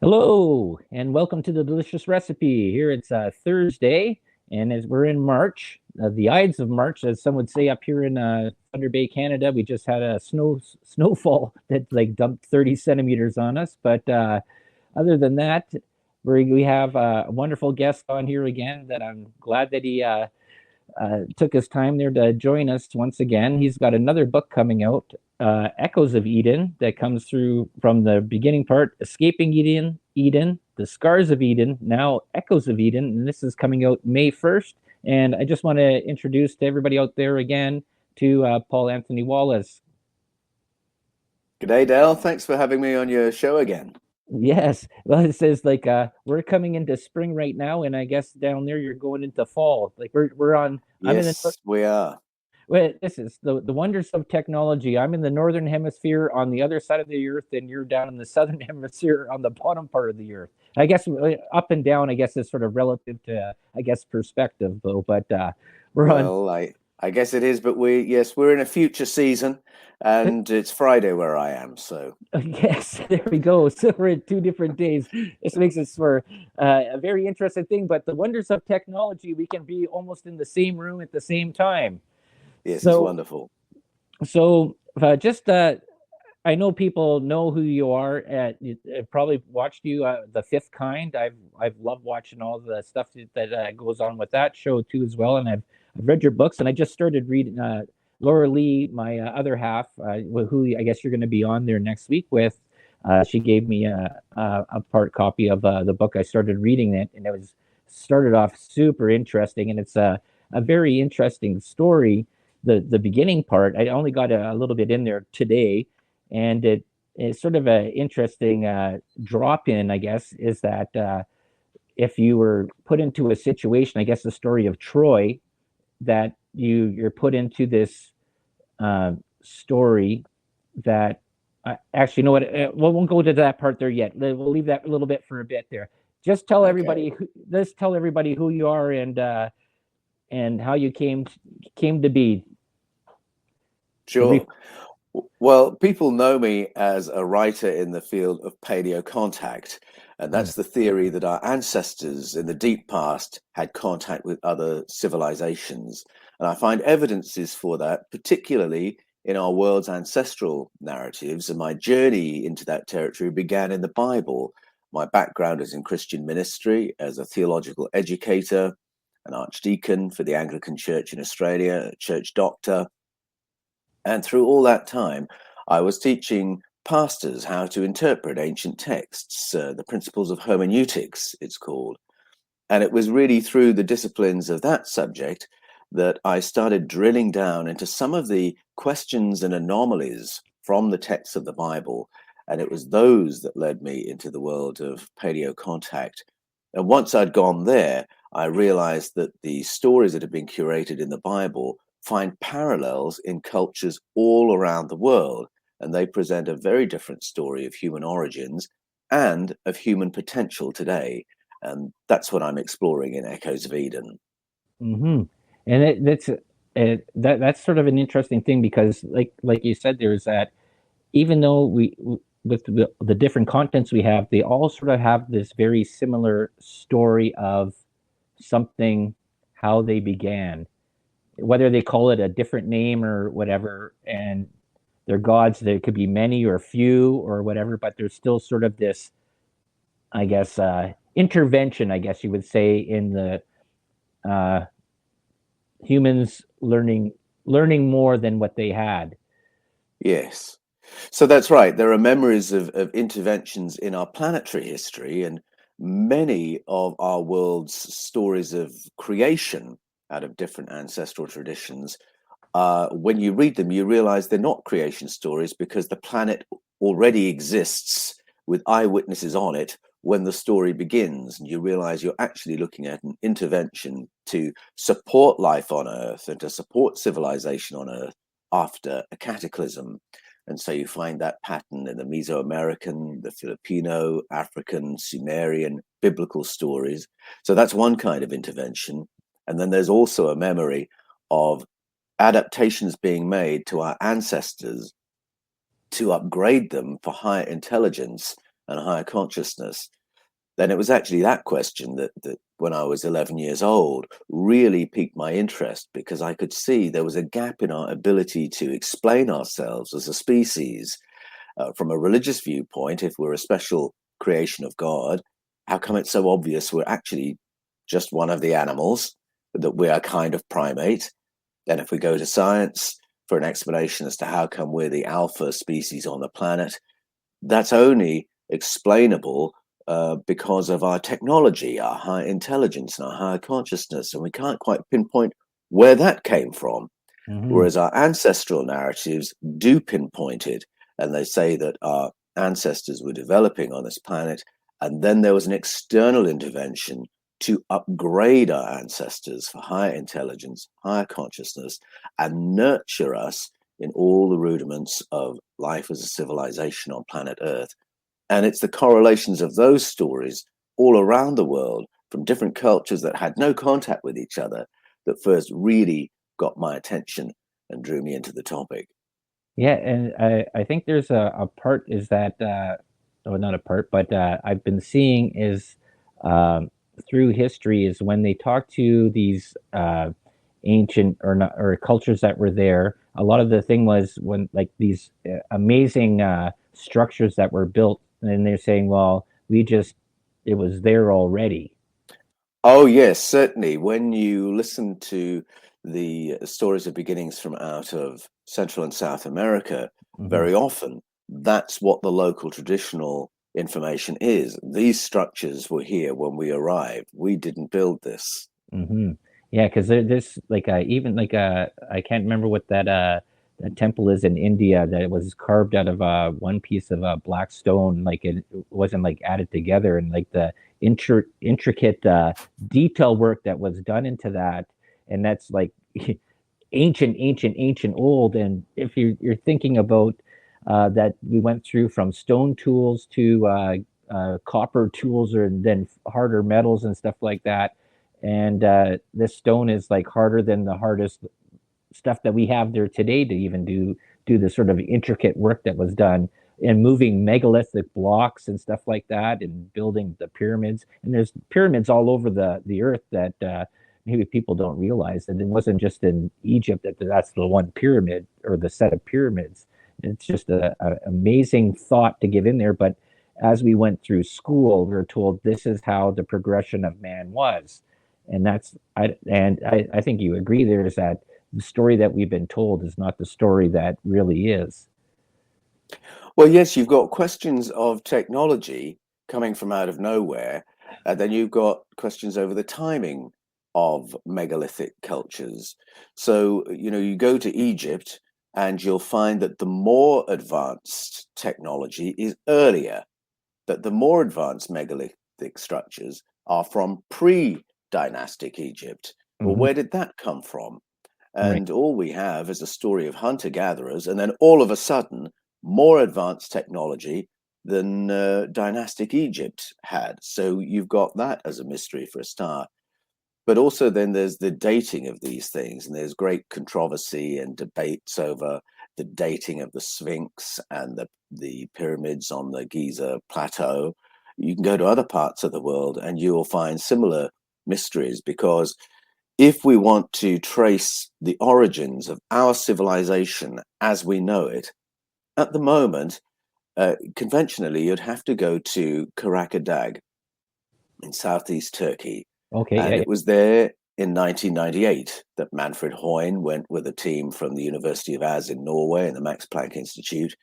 Hello, and welcome to the Delicious Recipe. Here it's Thursday, and as we're in March, the Ides of March, as some would say up here in Thunder Bay, Canada, we just had a snowfall that like dumped 30 centimeters on us. But other than that, we have a wonderful guest on here again that I'm glad that he took his time there to join us once again. He's got another book coming out, Echoes of Eden, that comes through from the beginning part, Escaping Eden, The Scars of Eden, now Echoes of Eden, and this is coming out May 1st. And I just want to introduce to everybody out there again to Paul Anthony Wallis. G'day, Dale. Thanks for having me on your show again. Yes, well, it says like we're coming into spring right now, and I guess down there you're going into fall. Like we're on. I'm in the Yes, we are. Well, this is the wonders of technology. I'm in the northern hemisphere on the other side of the earth, and you're down in the southern hemisphere on the bottom part of the earth. I guess up and down, I guess, is sort of relative to, I guess, perspective, though. But we're on. Well, I guess it is, but we're in a future season, and it's Friday where I am. So Yes, there we go. So we're in 2 different days. This makes us for a very interesting thing. But the wonders of technology, we can be almost in the same room at the same time. yes, it's So, wonderful. just I know people know who you are. Probably watched you, The Fifth Kind. I've loved watching all the stuff that goes on with that show too as well. And I've read your books, and I just started reading Laura Lee, my other half, who I guess you're going to be on there next week with. She gave me a part copy of the book. I started reading it, and it was started off super interesting, and it's a very interesting story. The beginning part, I only got a little bit in there today, and it's sort of an interesting drop in, I guess, is that if you were put into a situation, I guess the story of Troy, that you're put into this story that actually, you know what? We won't go to that part there yet. We'll leave that a little bit for a bit there. Just tell Okay, everybody, just tell everybody who you are and how you came to be. sure. Well, people know me as a writer in the field of paleocontact, and Mm. that's the theory that our ancestors in the deep past had contact with other civilizations. And I find evidences for that, particularly in our world's ancestral narratives. And my journey into that territory began in the Bible. My background is in Christian ministry as a theological educator, an archdeacon for the Anglican Church in Australia, a church doctor. And through all that time, I was teaching pastors how to interpret ancient texts, the principles of hermeneutics, it's called. And it was really through the disciplines of that subject that I started drilling down into some of the questions and anomalies from the texts of the Bible. And it was those that led me into the world of paleocontact. And once I'd gone there, I realized that the stories that had been curated in the Bible find parallels in cultures all around the world. And they present a very different story of human origins and of human potential today. And that's what I'm exploring in Echoes of Eden. Hmm. And that's sort of an interesting thing because, like you said, there's that. Even though with the different contents we have, they all sort of have this very similar story of something, how they began, whether they call it a different name or whatever, and they're gods. There could be many or few or whatever, but there's still sort of this, I guess, intervention, I guess you would say, in the uh, humans learning more than what they had. Yes. So that's right. There are memories of interventions in our planetary history, and many of our world's stories of creation out of different ancestral traditions. When you read them, you realize they're not creation stories because the planet already exists with eyewitnesses on it when the story begins. And you realize you're actually looking at an intervention to support life on Earth and to support civilization on Earth after a cataclysm. And so you find that pattern in the Mesoamerican, the Filipino, African, Sumerian, biblical stories. So that's one kind of intervention. And then there's also a memory of adaptations being made to our ancestors to upgrade them for higher intelligence and higher consciousness. then it was actually that question that when I was 11 years old really piqued my interest, because I could see there was a gap in our ability to explain ourselves as a species. From a religious viewpoint, if we're a special creation of God, how come it's so obvious we're actually just one of the animals, that we're a kind of primate? Then if we go to science for an explanation as to how come we're the alpha species on the planet, that's only explainable because of our technology, our high intelligence, and our higher consciousness, and we can't quite pinpoint where that came from. Hmm. Whereas our ancestral narratives do pinpoint it, and they say that our ancestors were developing on this planet, and then there was an external intervention to upgrade our ancestors for higher intelligence, higher consciousness, and nurture us in all the rudiments of life as a civilization on planet Earth. And it's the correlations of those stories all around the world from different cultures that had no contact with each other that first really got my attention and drew me into the topic. Yeah, and I think there's a part is that or not a part, but I've been seeing is um, through history is when they talk to these ancient or not or cultures that were there. A lot of the thing was when like these amazing structures that were built, and they're saying, well, we just it was there already. Oh, yes, certainly. When you listen to the stories of beginnings from out of Central and South America, Hmm. very often that's what the local traditional information is. These structures were here when we arrived. We didn't build this. Hmm. Yeah, because there's like even like I can't remember what that temple is in India that was carved out of one piece of black stone. Like it wasn't like added together, and like the intricate detail work that was done into that, and that's like ancient, old. And if you're thinking about that, we went through from stone tools to copper tools, or then harder metals and stuff like that. And this stone is like harder than the hardest stuff that we have there today to even do the sort of intricate work that was done in moving megalithic blocks and stuff like that, and building the pyramids. And there's pyramids all over the earth that maybe people don't realize that it wasn't just in Egypt that's the one pyramid or the set of pyramids. It's just a amazing thought to give in there. But as we went through school, we were told this is how the progression of man was. And I think you agree there is that the story that we've been told is not the story that really is. Well, yes, you've got questions of technology coming from out of nowhere, and then you've got questions over the timing of megalithic cultures. So, you go to Egypt and you'll find that the more advanced technology is earlier, that the more advanced megalithic structures are from pre-dynastic Egypt. Well, Hmm. where did that come from? Right. And all we have is a story of hunter gatherers, and then all of a sudden, more advanced technology than dynastic Egypt had. So you've got that as a mystery for a start. But also, then there's the dating of these things, and there's great controversy and debates over the dating of the Sphinx and the pyramids on the Giza plateau. You can go to other parts of the world and you will find similar mysteries, because if we want to trace the origins of our civilization as we know it, at the moment, conventionally, you'd have to go to Karakadag in southeast Turkey. Okay. Yeah. And Yeah. it was there in 1998 that Manfred Hoyne went with a team from the University of Az in Norway and the Max Planck Institute,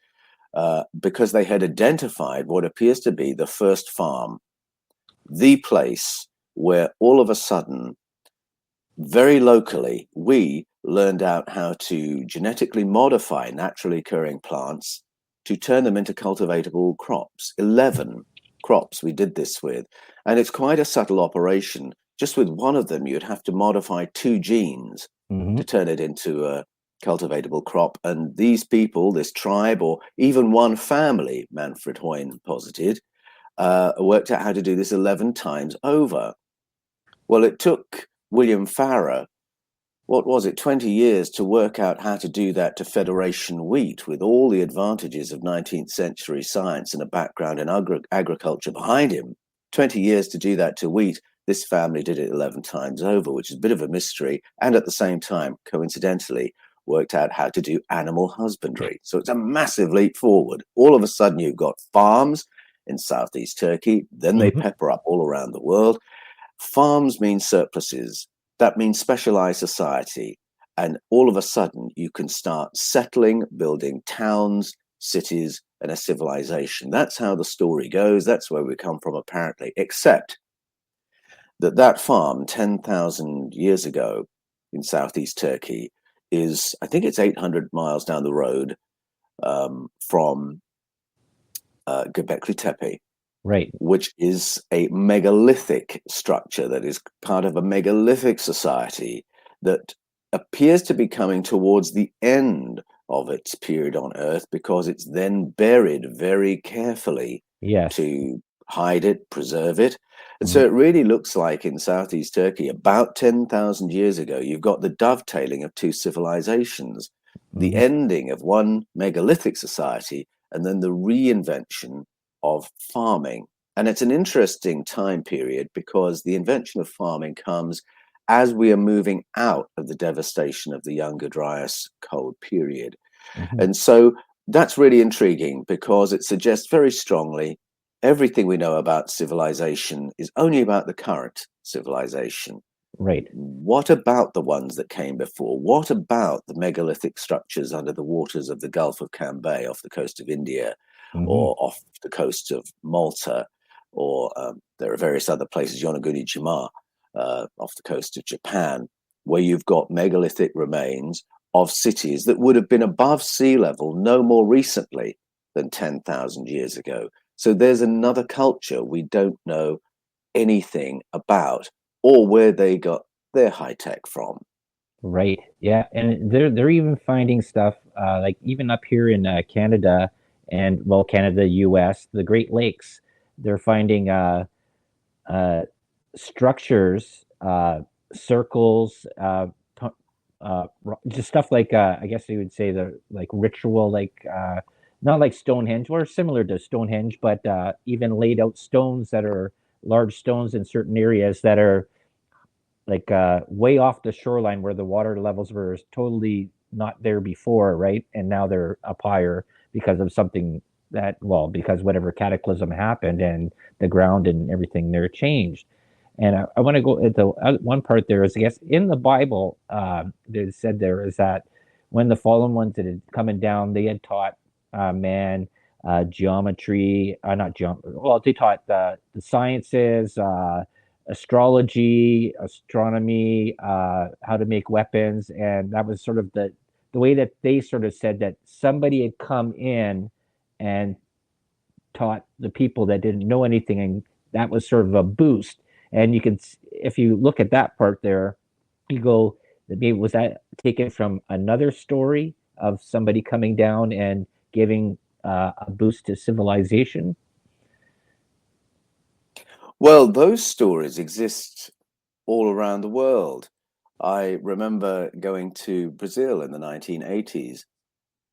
because they had identified what appears to be the first farm, the place where all of a sudden, very locally, we learned out how to genetically modify naturally occurring plants to turn them into cultivatable crops. 11 crops we did this with. And it's quite a subtle operation. Just with one of them, you'd have to modify 2 genes Hmm. to turn it into a cultivatable crop. And these people, this tribe, or even one family, Manfred Hoyne posited, worked out how to do this 11 times over. Well, it took William Farrer, what was it, 20 years to work out how to do that to Federation wheat with all the advantages of 19th century science and a background in agriculture behind him 20 years to do that to wheat. This family did it 11 times over, which is a bit of a mystery. And at the same time, coincidentally, worked out how to do animal husbandry. So it's a massive leap forward. All of a sudden, you've got farms in southeast Turkey. Then they pepper up all around the world. Farms mean surpluses. That means specialized society. And all of a sudden, you can start settling, building towns, cities, and a civilization. That's how the story goes. That's where we come from, apparently, except that farm 10,000 years ago in southeast Turkey is, I think it's 800 miles down the road from Göbekli Tepe, Right. which is a megalithic structure that is part of a megalithic society that appears to be coming towards the end of its period on Earth, because it's then buried very carefully to hide it, preserve it. And so it really looks like in southeast Turkey, about 10,000 years ago, you've got the dovetailing of two civilizations, the ending of one megalithic society, and then the reinvention of farming. And it's an interesting time period because the invention of farming comes as we are moving out of the devastation of the Younger Dryas cold period. And so that's really intriguing because it suggests very strongly everything we know about civilization is only about the current civilization. Right. What about the ones that came before? What about the megalithic structures under the waters of the Gulf of Cambay off the coast of India or off the coast of Malta? Or there are various other places, Yonaguni-jima, off the coast of Japan, where you've got megalithic remains of cities that would have been above sea level no more recently than 10,000 years ago. So there's another culture we don't know anything about or where they got their high tech from. Right. Yeah, and they're even finding stuff like even up here in Canada and Canada, U.S., the Great Lakes. They're finding structures, circles, just stuff like I guess you would say the like ritual, like not like Stonehenge or similar to Stonehenge, but even laid out stones that are large stones in certain areas that are like way off the shoreline where the water levels were totally not there before, right? And now they're up higher because of something that, because whatever cataclysm happened and the ground and everything there changed. And I want to go at the one part there is, I guess, in the Bible, they said there is that when the fallen ones that had coming down, they had taught man geometry, not geometry. Well, they taught the sciences, astrology, astronomy, how to make weapons, and that was sort of the way that they sort of said that somebody had come in and taught the people that didn't know anything, and that was sort of a boost. And you can, if you look at that part there, you go, maybe was that taken from another story of somebody coming down and giving a boost to civilization? Well, those stories exist all around the world. I remember going to Brazil in the 1980s,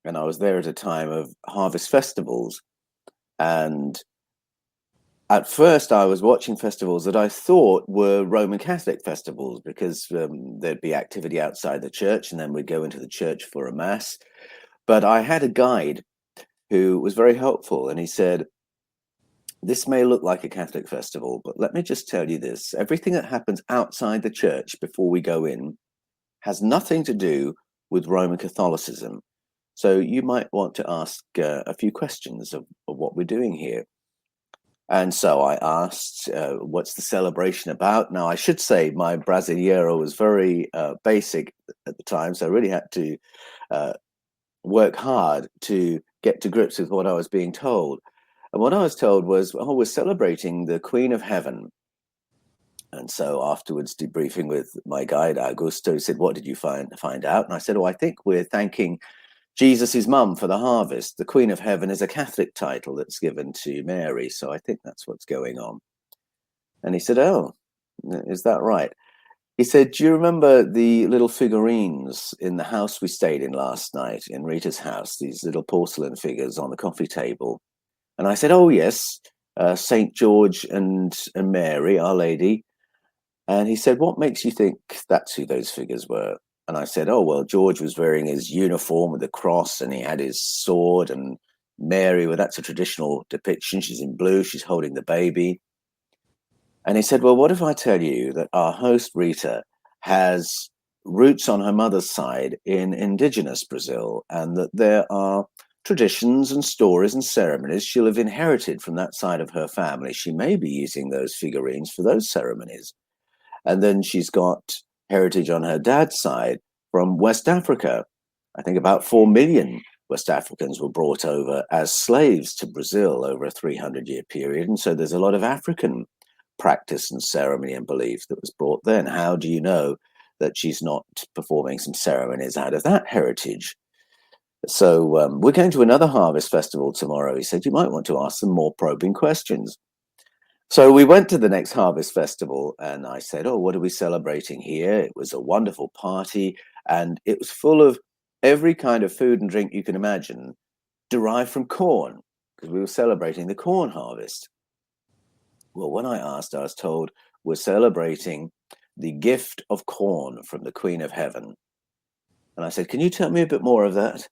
and I was there at a time of harvest festivals. And at first, I was watching festivals that I thought were Roman Catholic festivals because there'd be activity outside the church, and then we'd go into the church for a mass. But I had a guide who was very helpful, and he said, "This may look like a Catholic festival, but let me just tell you this. Everything that happens outside the church before we go in has nothing to do with Roman Catholicism. So you might want to ask a few questions of what we're doing here." And so I asked, what's the celebration about? Now, I should say my Brasileiro was very basic at the time, so I really had to work hard to get to grips with what I was being told. And what I was told was, oh, we're celebrating the Queen of Heaven. And so afterwards, debriefing with my guide, Augusto, he said, what did you find out? And I said, oh, I think we're thanking Jesus' mum for the harvest. The Queen of Heaven is a Catholic title that's given to Mary. So I think that's what's going on. And he said, oh, is that right? He said, do you remember the little figurines in the house we stayed in last night, in Rita's house, these little porcelain figures on the coffee table? And I said, oh, yes, Saint George and Mary, Our Lady. And he said, "What makes you think that's who those figures were?" And I said, "Oh, well, George was wearing his uniform with the cross and he had his sword, and Mary, well, that's a traditional depiction. She's in blue, she's holding the baby." And he said, "Well, what if I tell you that our host, Rita, has roots on her mother's side in indigenous Brazil, and that there are traditions and stories and ceremonies she'll have inherited from that side of her family? She may be using those figurines for those ceremonies. And then she's got heritage on her dad's side from West Africa. I think about 4 million West Africans were brought over as slaves to Brazil over a 300-year period. And so there's a lot of African practice and ceremony and belief that was brought then. How do you know that she's not performing some ceremonies out of that heritage? So we're going to another harvest festival tomorrow. He said, you might want to ask some more probing questions. So we went to the next harvest festival and I said, oh, what are we celebrating here? It was a wonderful party and it was full of every kind of food and drink you can imagine derived from corn, because we were celebrating the corn harvest. Well, when I asked, I was told we're celebrating the gift of corn from the Queen of Heaven. And I said, can you tell me a bit more of that?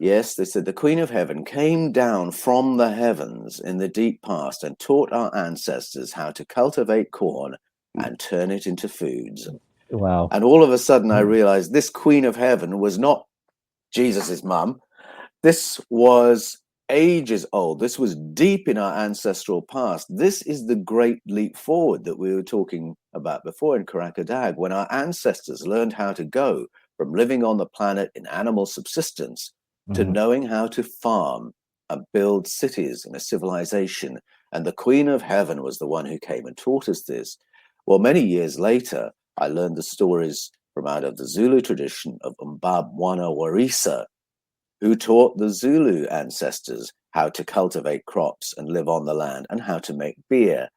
Yes, they said the Queen of Heaven came down from the heavens in the deep past and taught our ancestors how to cultivate corn and turn it into foods. Wow. And all of a sudden I realized this Queen of Heaven was not Jesus's mum. This was ages old. This was deep in our ancestral past. This is the great leap forward that we were talking about before in Karakadag, when our ancestors learned how to go from living on the planet in animal subsistence to knowing how to farm and build cities and a civilization. And the Queen of Heaven was the one who came and taught us this. Well, many years later, I learned the stories from out of the Zulu tradition of Mbabwana Warisa, who taught the Zulu ancestors how to cultivate crops and live on the land and how to make beer.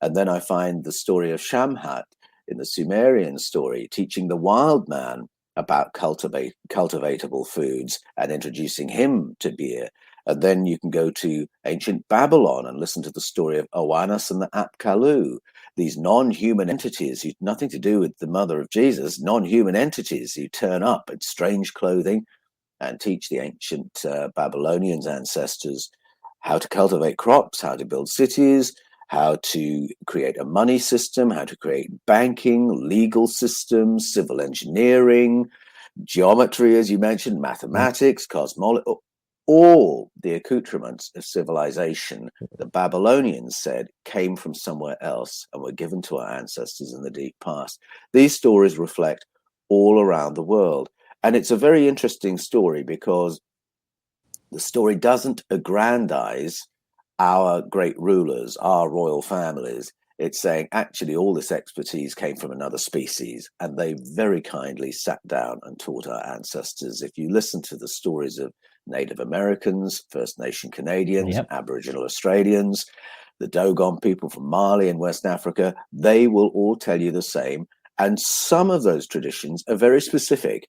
And then I find the story of Shamhat in the Sumerian story, teaching the wild man about cultivatable foods and introducing him to beer. And then you can go to ancient Babylon and listen to the story of Oannes and the Apkallu, these non-human entities who had nothing to do with the mother of Jesus, non-human entities who turn up in strange clothing and teach the ancient Babylonians ancestors how to cultivate crops, how to build cities, how to create a money system, how to create banking, legal systems, civil engineering, geometry, as you mentioned, mathematics, cosmology, all the accoutrements of civilization, the Babylonians said, came from somewhere else and were given to our ancestors in the deep past. These stories reflect all around the world. And it's a very interesting story because the story doesn't aggrandize our great rulers, our royal families. It's saying actually all this expertise came from another species, and they very kindly sat down and taught our ancestors. If you listen to the stories of Native Americans, First Nation Canadians, Aboriginal Australians, the Dogon people from Mali and West Africa, they will all tell you the same. And some of those traditions are very specific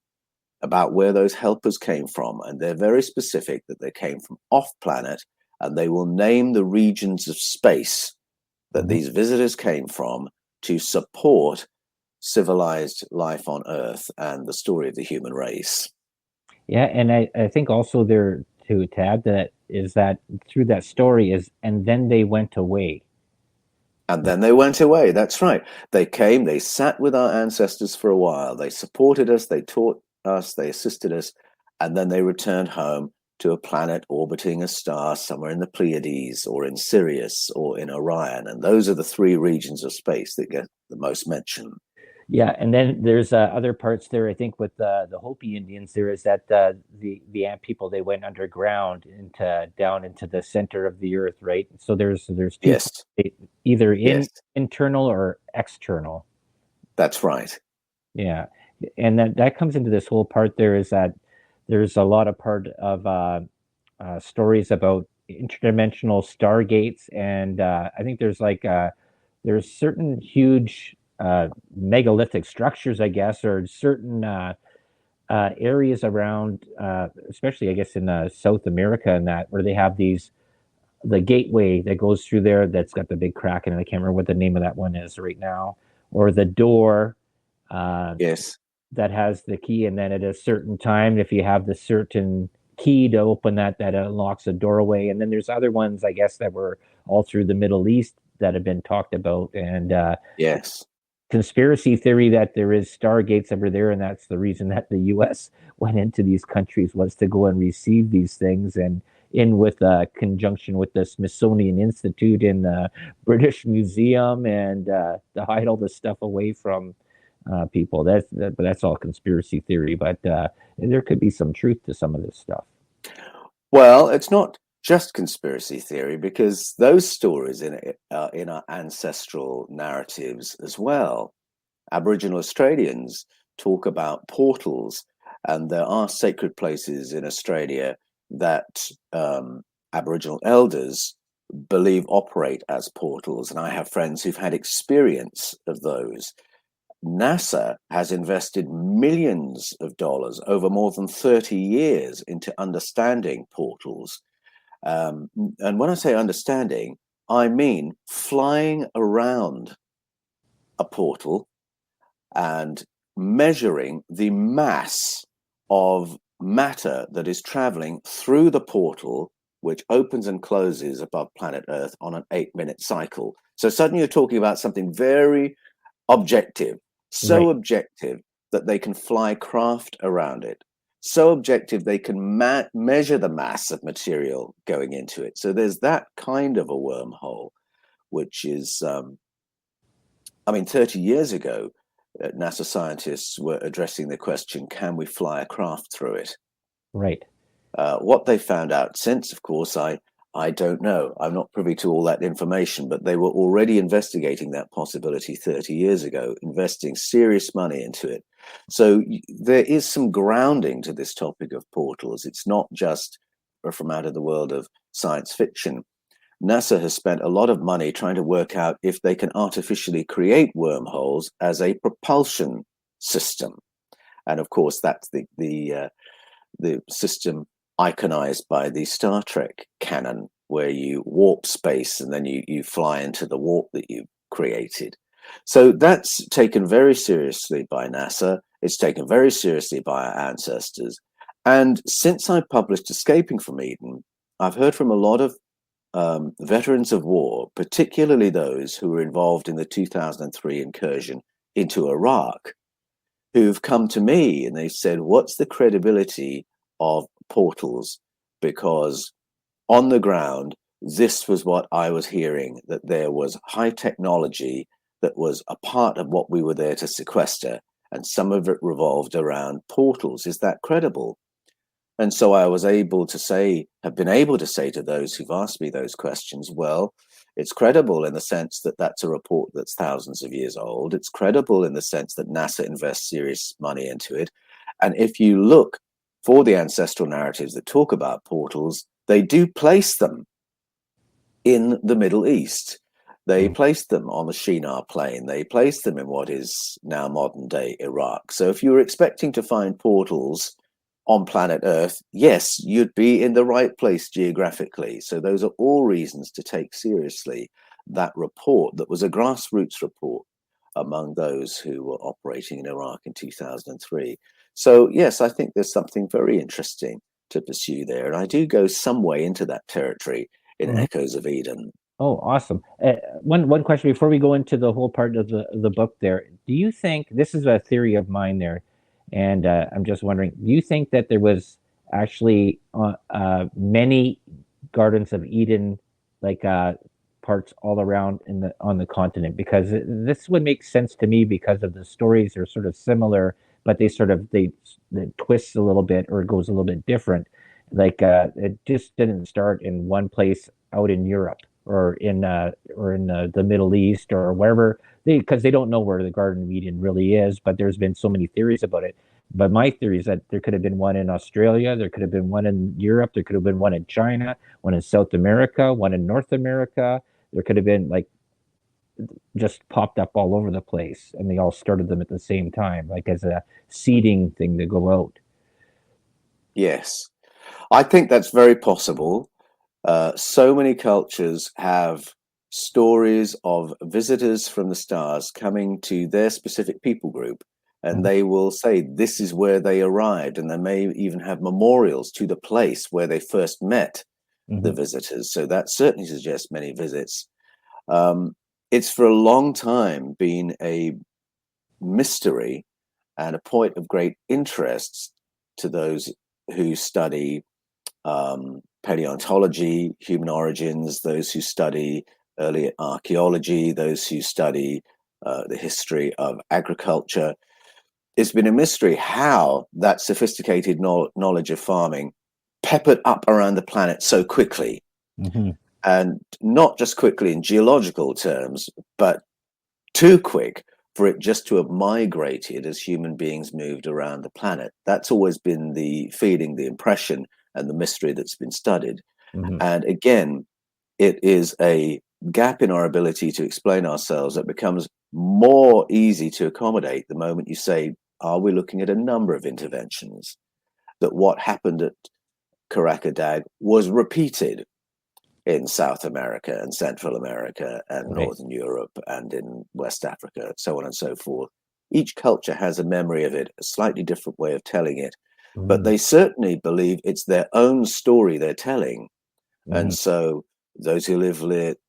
about where those helpers came from, and they're very specific that they came from off planet, and they will name the regions of space that these visitors came from to support civilized life on Earth and the story of the human race. Yeah, and I think also there to add that is that through that story is, and then they went away. And then they went away. That's right. They came, they sat with our ancestors for a while. They supported us, they taught us, they assisted us, and then they returned home to a planet orbiting a star somewhere in the Pleiades or in Sirius or in Orion. And those are the three regions of space that get the most mention. Yeah, and then there's other parts there. I think with the Hopi Indians, there is that the Ant people, they went underground into down into the center of the earth, right? So there's two Yes. parts, either Yes. internal or external. That's right. Yeah, and that comes into this whole part. There is that there's a lot of part of stories about interdimensional stargates, and I think there's certain huge megalithic structures, I guess, or certain areas around, especially I guess in South America, and that where they have these the gateway that goes through there that's got the big crack in it. I can't remember what the name of that one is right now, or the door uh, Yes. that has the key, and then at a certain time, if you have the certain key to open that, that unlocks a doorway. And then there's other ones, I guess, that were all through the Middle East that have been talked about, and Yes. conspiracy theory that there is stargates over there, and that's the reason that the U.S. went into these countries, was to go and receive these things, and in with conjunction with the Smithsonian Institute and the British Museum, and to hide all this stuff away from people. But that's all conspiracy theory. But there could be some truth to some of this stuff. Well, it's not just conspiracy theory because those stories in our ancestral narratives as well. Aboriginal Australians talk about portals, and there are sacred places in Australia that Aboriginal elders believe operate as portals, and I have friends who've had experience of those. NASA has invested millions of dollars over more than 30 years into understanding portals. And when I say understanding, I mean flying around a portal and measuring the mass of matter that is traveling through the portal, which opens and closes above planet Earth on an 8-minute cycle. So suddenly you're talking about something very objective, so Right. objective that they can fly craft around it, so objective they can measure the mass of material going into it. So there's that kind of a wormhole, which is, 30 years ago, NASA scientists were addressing the question, can we fly a craft through it? Right. What they found out since, of course, I don't know. I'm not privy to all that information, but they were already investigating that possibility 30 years ago, investing serious money into it. So there is some grounding to this topic of portals. It's not just from out of the world of science fiction. NASA has spent a lot of money trying to work out if they can artificially create wormholes as a propulsion system. And of course, that's the system iconized by the Star Trek canon, where you warp space and then you fly into the warp that you created. So that's taken very seriously by NASA. It's taken very seriously by our ancestors. And since I published Escaping from Eden, I've heard from a lot of veterans of war, particularly those who were involved in the 2003 incursion into Iraq, who've come to me and they said, what's the credibility of portals? Because on the ground, this was what I was hearing, that there was high technology that was a part of what we were there to sequester, and some of it revolved around portals. Is that credible? And so I was able to say, have been able to say to those who've asked me those questions, well, it's credible in the sense that that's a report that's thousands of years old. It's credible in the sense that NASA invests serious money into it. And if you look for the ancestral narratives that talk about portals, they do place them in the Middle East. They place them on the Shinar Plain. They place them in what is now modern day Iraq. So if you were expecting to find portals on planet Earth, yes, you'd be in the right place geographically. So those are all reasons to take seriously that report that was a grassroots report among those who were operating in Iraq in 2003. So yes, I think there's something very interesting to pursue there. And I do go some way into that territory in Mhm. Echoes of Eden. Oh, awesome. One question before we go into the whole part of the book there. Do you think this is a theory of mine there? And I'm just wondering, do you think that there was actually many Gardens of Eden, like parts all around in the on the continent? Because this would make sense to me because of the stories are sort of similar, but they twist a little bit or it goes a little bit different. Like it just didn't start in one place out in Europe or in the Middle East or wherever because they don't know where the Garden of Eden really is. But there's been so many theories about it. But my theory is that there could have been one in Australia, there could have been one in Europe, there could have been one in China, one in South America, one in North America. There could have been like just popped up all over the place, and they all started them at the same time, like as a seeding thing to go out. Yes, I think that's very possible. So many cultures have stories of visitors from the stars coming to their specific people group, and Mhm. they will say this is where they arrived, and they may even have memorials to the place where they first met the Mhm. visitors. So that certainly suggests many visits. Um, it's for a long time been a mystery and a point of great interest to those who study paleontology, human origins, those who study early archaeology, those who study the history of agriculture. It's been a mystery how that sophisticated knowledge of farming peppered up around the planet so quickly, Mhm. and not just quickly in geological terms, but too quick for it just to have migrated as human beings moved around the planet. That's always been the feeling, the impression, and the mystery that's been studied. Mhm. And again, it is a gap in our ability to explain ourselves that becomes more easy to accommodate the moment you say, are we looking at a number of interventions? That what happened at Caracadag was repeated in South America and Central America and Right. Northern Europe and in West Africa, so on and so forth. Each culture has a memory of it, a slightly different way of telling it, but Mhm. they certainly believe it's their own story they're telling. And Mhm. so those who live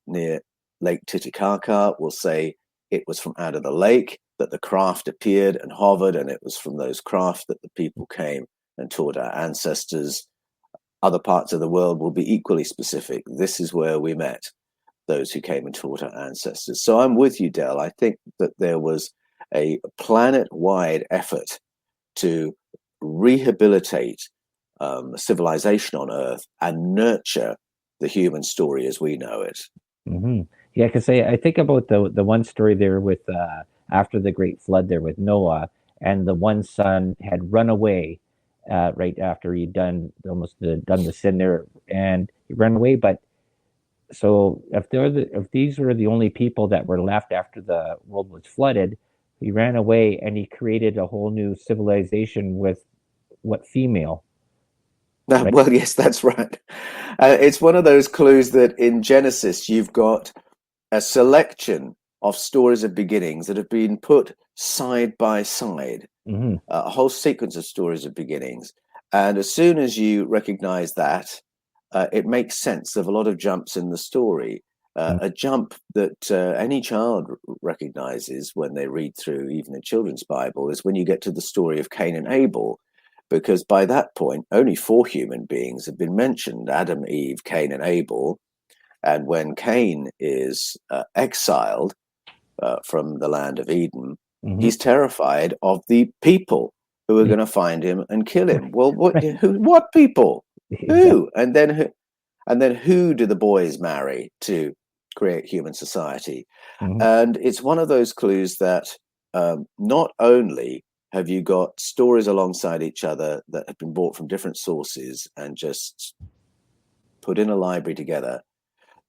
near Lake Titicaca will say it was from out of the lake that the craft appeared and hovered, and it was from those craft that the people came and taught our ancestors. Other parts of the world will be equally specific. This is where we met those who came and taught our ancestors. So I'm with you, Del. I think that there was a planet-wide effort to rehabilitate civilization on Earth and nurture the human story as we know it. Mhm. Yeah, because I think about the one story there with after the great flood there with Noah, and the one son had run away right after he'd done the sin there, and he ran away. But so if these were the only people that were left after the world was flooded, he ran away and he created a whole new civilization with what female, right? Well, yes, that's right. It's one of those clues that in Genesis you've got a selection of stories of beginnings that have been put side by side, Hmm. a whole sequence of stories of beginnings. And as soon as you recognize that, it makes sense of a lot of jumps in the story. A jump that any child recognizes when they read through even a children's Bible is when you get to the story of Cain and Abel, because by that point, only four human beings have been mentioned: Adam, Eve, Cain, and Abel. And when Cain is exiled from the land of Eden, Hmm. he's terrified of the people who are going to find him and kill him. Well, what people? Exactly. Who? And then who? And then who do the boys marry to create human society? Hmm. And it's one of those clues that not only have you got stories alongside each other that have been bought from different sources and just put in a library together,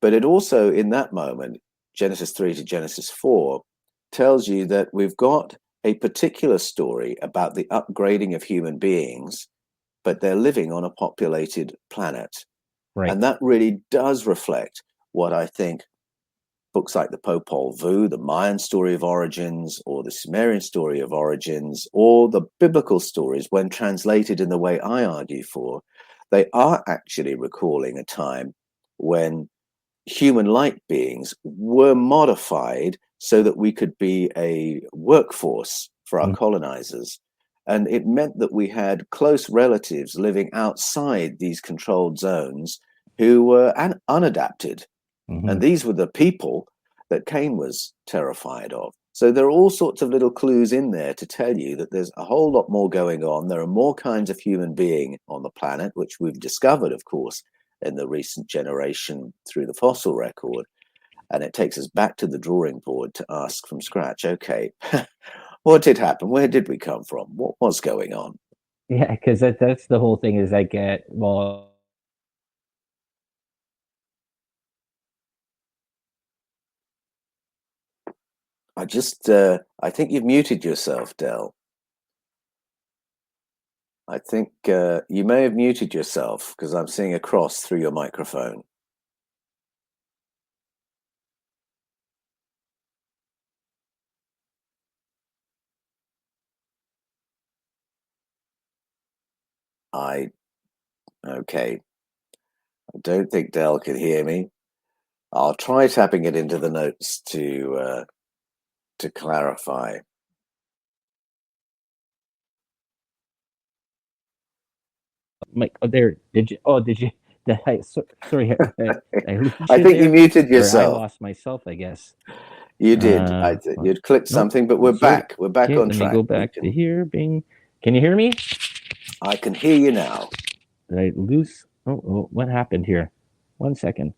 but it also, in that moment, Genesis 3 to Genesis 4, tells you that we've got a particular story about the upgrading of human beings, but they're living on a populated planet. Right. And that really does reflect what I think books like the Popol Vuh, the Mayan story of origins, or the Sumerian story of origins, or the biblical stories, when translated in the way I argue for, they are actually recalling a time when human-like beings were modified so that we could be a workforce for our Mhm. colonizers. And it meant that we had close relatives living outside these controlled zones who were unadapted. And Mhm. these were the people that Cain was terrified of. So there are all sorts of little clues in there to tell you that there's a whole lot more going on. There are more kinds of human being on the planet, which we've discovered, of course, in the recent generation through the fossil record. And it takes us back to the drawing board to ask from scratch, okay, what did happen? Where did we come from? What was going on? Yeah, because that's the whole thing is I get well. I think you've muted yourself, Del. I think you may have muted yourself because I'm seeing a cross through your microphone. Okay. I don't think Dell can hear me. I'll try tapping it into the notes to clarify. Mike, oh, there. Did you? Oh, did you? Sorry, I lose I you think you there, muted or I yourself. lost myself, I guess. You did. You'd clicked Nope. something, but we're Sorry. back. We're back Okay, on let me track. go back to here. Bing. Can you hear me? I can hear you now. Did I lose? Oh, what happened here? 1 second.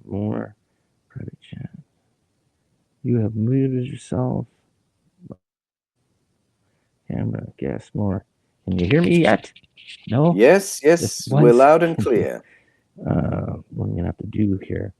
More private chat. You have muted yourself. Camera, guess more. Can you hear me yet? No? Yes, Just yes, one we're loud and second. clear. What I'm going to have to do here.